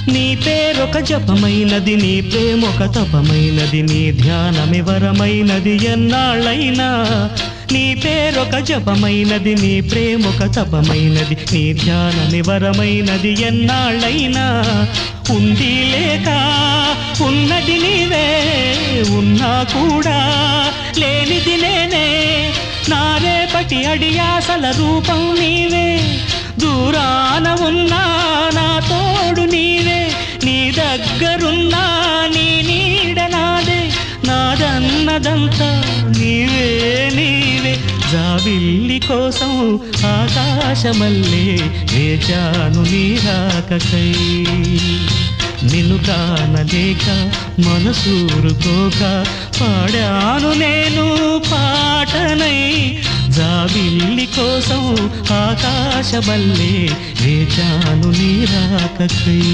నీ పేరొక జపమైనది, నీ ప్రేమొక తపమైనది, నీ ధ్యానమి వరమైనది ఎన్నాళ్ళైనా. నీ పేరొక జపమైనది, నీ ప్రేమొక తపమైనది, నీ ధ్యానమి వరమైనది ఎన్నాళ్ళైనా. ఉంది లేక ఉన్నది నీవే, ఉన్నా కూడా లేనిది నేనే. నా రేపటి అడియాసల రూపం నీవే, దూరాన ఉన్నా నా తోడు నీవే. నీ దగ్గరున్నా నీ నీడ నాదే, నాదన్నదంతా నీవే నీవే. జాబిల్లి కోసం ఆకాశమల్లే వేచాను నీ రాకకై. నిన్ను కానలేక మనసూరుకోక పాడాను నేను పాటనై. జాబిల్లి కోసం ఆకాశమల్లే వేచాను నీ రాకకై.